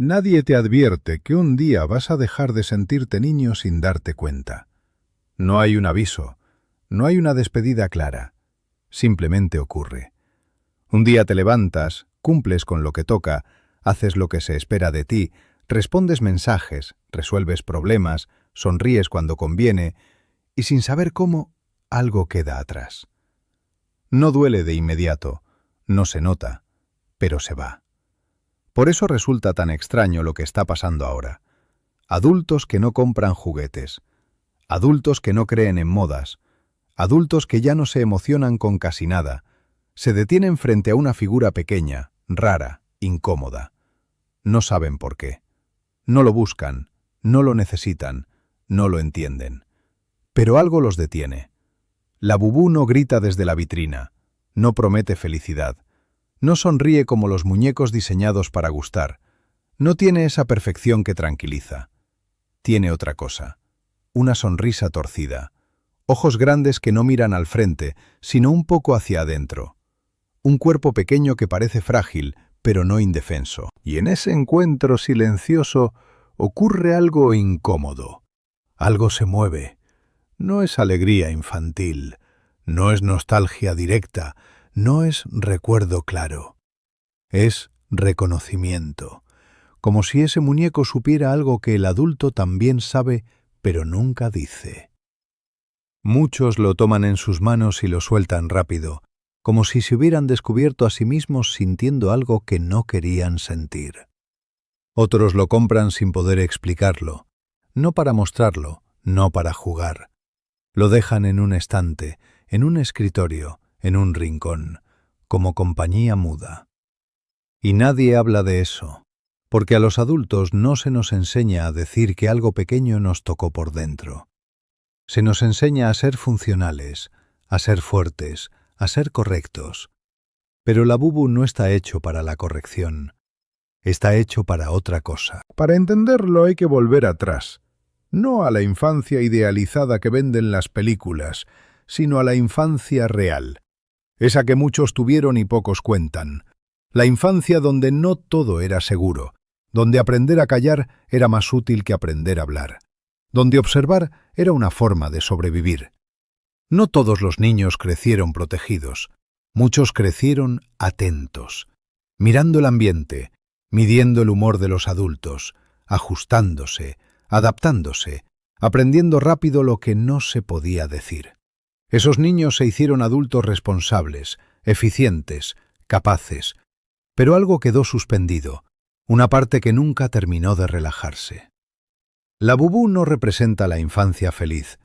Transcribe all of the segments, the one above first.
Nadie te advierte que un día vas a dejar de sentirte niño sin darte cuenta. No hay un aviso, no hay una despedida clara. Simplemente ocurre. Un día te levantas, cumples con lo que toca, haces lo que se espera de ti, respondes mensajes, resuelves problemas, sonríes cuando conviene, y sin saber cómo, algo queda atrás. No duele de inmediato, no se nota, pero se va. Por eso resulta tan extraño lo que está pasando ahora. Adultos que no compran juguetes, adultos que no creen en modas, adultos que ya no se emocionan con casi nada, se detienen frente a una figura pequeña, rara, incómoda. No saben por qué. No lo buscan, no lo necesitan, no lo entienden. Pero algo los detiene. La bubú no grita desde la vitrina, no promete felicidad, no sonríe como los muñecos diseñados para gustar, no tiene esa perfección que tranquiliza. Tiene otra cosa, una sonrisa torcida, ojos grandes que no miran al frente, sino un poco hacia adentro, un cuerpo pequeño que parece frágil, pero no indefenso. Y en ese encuentro silencioso ocurre algo incómodo. Algo se mueve. No es alegría infantil, no es nostalgia directa, no es recuerdo claro. Es reconocimiento, como si ese muñeco supiera algo que el adulto también sabe, pero nunca dice. Muchos lo toman en sus manos y lo sueltan rápido, como si se hubieran descubierto a sí mismos sintiendo algo que no querían sentir. Otros lo compran sin poder explicarlo, no para mostrarlo, no para jugar. Lo dejan en un estante, en un escritorio, en un rincón, como compañía muda. Y nadie habla de eso, porque a los adultos no se nos enseña a decir que algo pequeño nos tocó por dentro. Se nos enseña a ser funcionales, a ser fuertes, a ser correctos. Pero la bubu no está hecho para la corrección. Está hecho para otra cosa. Para entenderlo hay que volver atrás. No a la infancia idealizada que venden las películas, sino a la infancia real. Esa que muchos tuvieron y pocos cuentan. La infancia donde no todo era seguro, donde aprender a callar era más útil que aprender a hablar, donde observar era una forma de sobrevivir. No todos los niños crecieron protegidos, muchos crecieron atentos, mirando el ambiente, midiendo el humor de los adultos, ajustándose, adaptándose, aprendiendo rápido lo que no se podía decir. Esos niños se hicieron adultos responsables, eficientes, capaces, pero algo quedó suspendido, una parte que nunca terminó de relajarse. La bubú no representa la infancia feliz,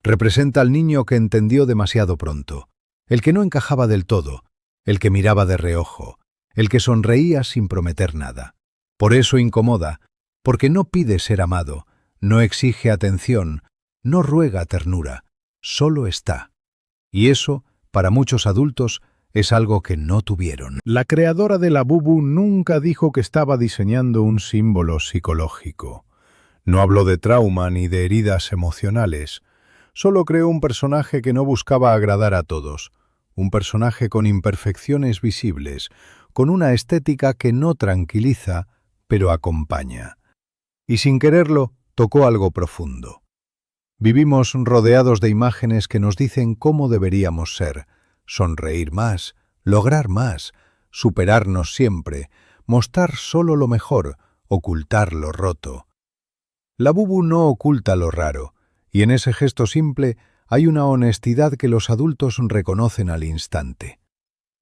representa al niño que entendió demasiado pronto, el que no encajaba del todo, el que miraba de reojo, el que sonreía sin prometer nada. Por eso incomoda, porque no pide ser amado, no exige atención, no ruega ternura, solo está. Y eso, para muchos adultos, es algo que no tuvieron. La creadora de la bubu nunca dijo que estaba diseñando un símbolo psicológico. No habló de trauma ni de heridas emocionales. Solo creó un personaje que no buscaba agradar a todos. Un personaje con imperfecciones visibles, con una estética que no tranquiliza, pero acompaña. Y sin quererlo, tocó algo profundo. Vivimos rodeados de imágenes que nos dicen cómo deberíamos ser, sonreír más, lograr más, superarnos siempre, mostrar solo lo mejor, ocultar lo roto. La bubu no oculta lo raro, y en ese gesto simple hay una honestidad que los adultos reconocen al instante.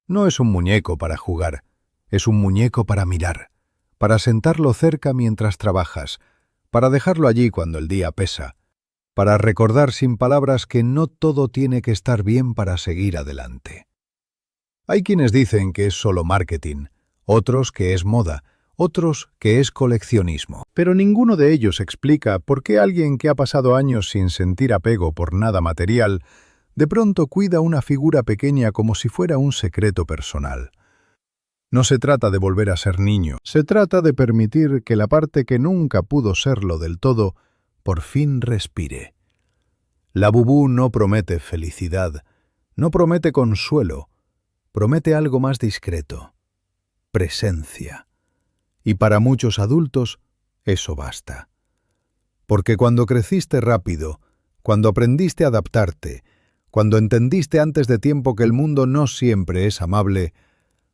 No es un muñeco para jugar, es un muñeco para mirar, para sentarlo cerca mientras trabajas, para dejarlo allí cuando el día pesa, para recordar sin palabras que no todo tiene que estar bien para seguir adelante. Hay quienes dicen que es solo marketing, otros que es moda, otros que es coleccionismo. Pero ninguno de ellos explica por qué alguien que ha pasado años sin sentir apego por nada material, de pronto cuida una figura pequeña como si fuera un secreto personal. No se trata de volver a ser niño, se trata de permitir que la parte que nunca pudo serlo del todo, por fin respire. La bubú no promete felicidad, no promete consuelo, promete algo más discreto, presencia. Y para muchos adultos, eso basta. Porque cuando creciste rápido, cuando aprendiste a adaptarte, cuando entendiste antes de tiempo que el mundo no siempre es amable,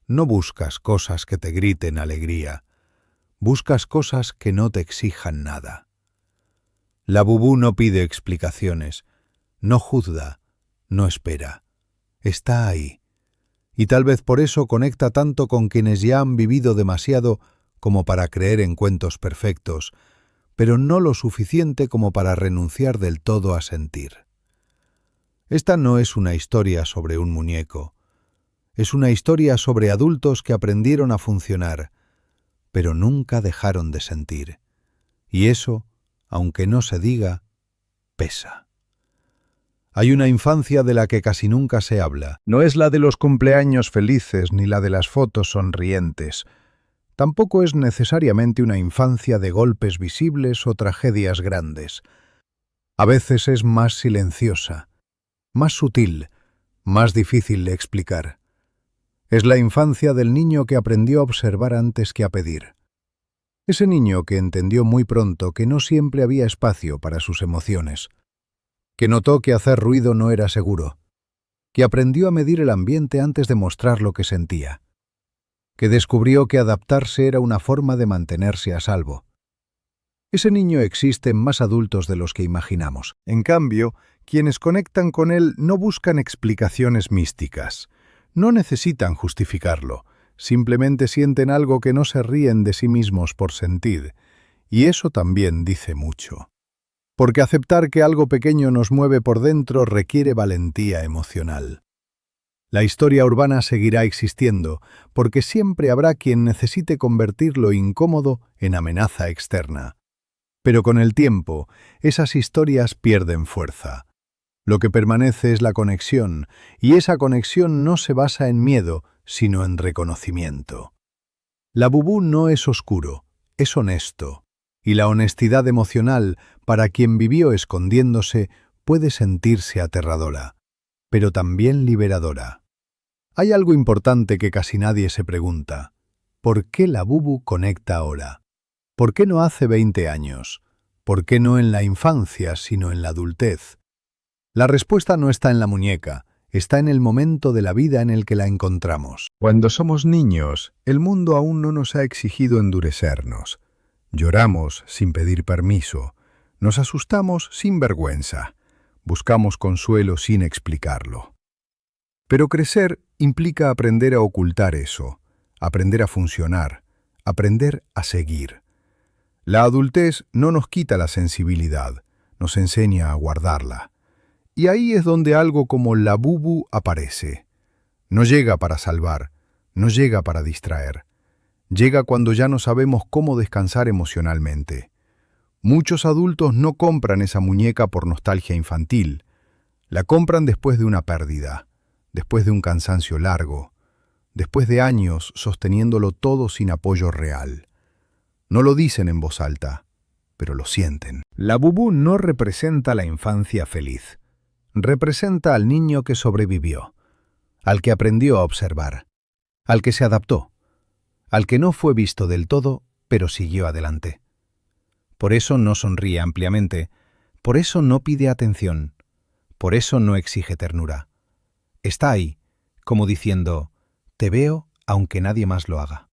no buscas cosas que te griten alegría, buscas cosas que no te exijan nada. La Bubú no pide explicaciones, no juzga, no espera. Está ahí. Y tal vez por eso conecta tanto con quienes ya han vivido demasiado como para creer en cuentos perfectos, pero no lo suficiente como para renunciar del todo a sentir. Esta no es una historia sobre un muñeco. Es una historia sobre adultos que aprendieron a funcionar, pero nunca dejaron de sentir. Y eso, aunque no se diga, pesa. Hay una infancia de la que casi nunca se habla. No es la de los cumpleaños felices ni la de las fotos sonrientes. Tampoco es necesariamente una infancia de golpes visibles o tragedias grandes. A veces es más silenciosa, más sutil, más difícil de explicar. Es la infancia del niño que aprendió a observar antes que a pedir. Ese niño que entendió muy pronto que no siempre había espacio para sus emociones, que notó que hacer ruido no era seguro, que aprendió a medir el ambiente antes de mostrar lo que sentía, que descubrió que adaptarse era una forma de mantenerse a salvo. Ese niño existe en más adultos de los que imaginamos. En cambio, quienes conectan con él no buscan explicaciones místicas, no necesitan justificarlo, simplemente sienten algo que no se ríen de sí mismos por sentir, y eso también dice mucho. Porque aceptar que algo pequeño nos mueve por dentro requiere valentía emocional. La historia urbana seguirá existiendo, porque siempre habrá quien necesite convertir lo incómodo en amenaza externa. Pero con el tiempo, esas historias pierden fuerza. Lo que permanece es la conexión, y esa conexión no se basa en miedo, sino en reconocimiento. La Bubú no es oscuro, es honesto, y la honestidad emocional, para quien vivió escondiéndose, puede sentirse aterradora, pero también liberadora. Hay algo importante que casi nadie se pregunta. ¿Por qué la Bubú conecta ahora? ¿Por qué no hace 20 años? ¿Por qué no en la infancia, sino en la adultez? La respuesta no está en la muñeca, está en el momento de la vida en el que la encontramos. Cuando somos niños, el mundo aún no nos ha exigido endurecernos. Lloramos sin pedir permiso, nos asustamos sin vergüenza, buscamos consuelo sin explicarlo. Pero crecer implica aprender a ocultar eso, aprender a funcionar, aprender a seguir. La adultez no nos quita la sensibilidad, nos enseña a guardarla. Y ahí es donde algo como la Bubú aparece. No llega para salvar, no llega para distraer. Llega cuando ya no sabemos cómo descansar emocionalmente. Muchos adultos no compran esa muñeca por nostalgia infantil. La compran después de una pérdida, después de un cansancio largo, después de años sosteniéndolo todo sin apoyo real. No lo dicen en voz alta, pero lo sienten. La Bubú no representa la infancia feliz. Representa al niño que sobrevivió, al que aprendió a observar, al que se adaptó, al que no fue visto del todo, pero siguió adelante. Por eso no sonríe ampliamente, por eso no pide atención, por eso no exige ternura. Está ahí, como diciendo, te veo aunque nadie más lo haga.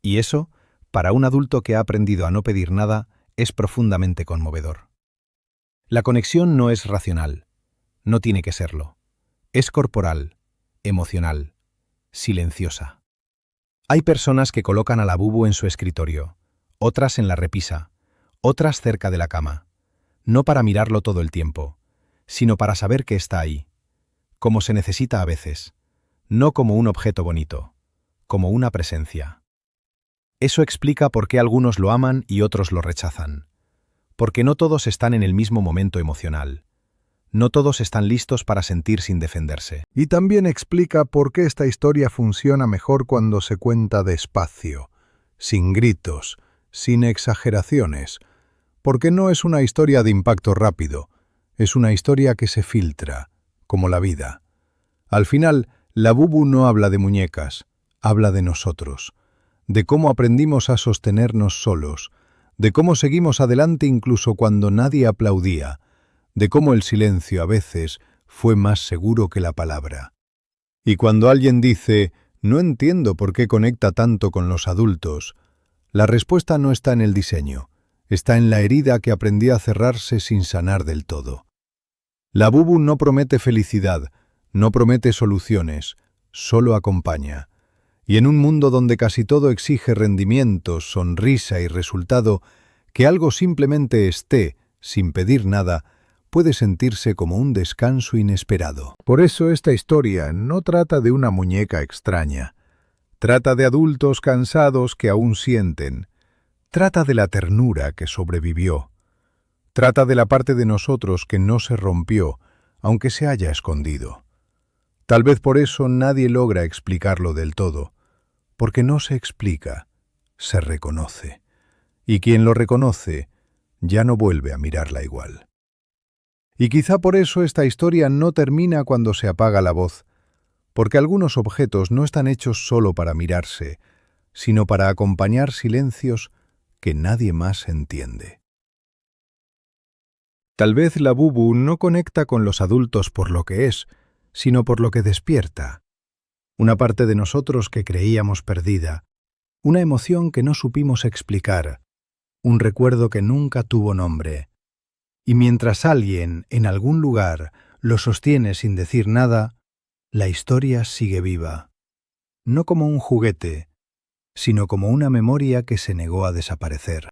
Y eso, para un adulto que ha aprendido a no pedir nada, es profundamente conmovedor. La conexión no es racional. No tiene que serlo. Es corporal, emocional, silenciosa. Hay personas que colocan a la Bubú en su escritorio, otras en la repisa, otras cerca de la cama, no para mirarlo todo el tiempo, sino para saber que está ahí, como se necesita a veces, no como un objeto bonito, como una presencia. Eso explica por qué algunos lo aman y otros lo rechazan, porque no todos están en el mismo momento emocional. No todos están listos para sentir sin defenderse. Y también explica por qué esta historia funciona mejor cuando se cuenta despacio, sin gritos, sin exageraciones, porque no es una historia de impacto rápido, es una historia que se filtra, como la vida. Al final, la Bubú no habla de muñecas, habla de nosotros, de cómo aprendimos a sostenernos solos, de cómo seguimos adelante incluso cuando nadie aplaudía, de cómo el silencio a veces fue más seguro que la palabra. Y cuando alguien dice, no entiendo por qué conecta tanto con los adultos, la respuesta no está en el diseño, está en la herida que aprendí a cerrarse sin sanar del todo. La Bubu no promete felicidad, no promete soluciones, solo acompaña. Y en un mundo donde casi todo exige rendimiento, sonrisa y resultado, que algo simplemente esté, sin pedir nada, puede sentirse como un descanso inesperado. Por eso esta historia no trata de una muñeca extraña. Trata de adultos cansados que aún sienten. Trata de la ternura que sobrevivió. Trata de la parte de nosotros que no se rompió, aunque se haya escondido. Tal vez por eso nadie logra explicarlo del todo, porque no se explica, se reconoce. Y quien lo reconoce ya no vuelve a mirarla igual. Y quizá por eso esta historia no termina cuando se apaga la voz, porque algunos objetos no están hechos solo para mirarse, sino para acompañar silencios que nadie más entiende. Tal vez la Bubu no conecta con los adultos por lo que es, sino por lo que despierta. Una parte de nosotros que creíamos perdida, una emoción que no supimos explicar, un recuerdo que nunca tuvo nombre. Y mientras alguien, en algún lugar, lo sostiene sin decir nada, la historia sigue viva. No como un juguete, sino como una memoria que se negó a desaparecer.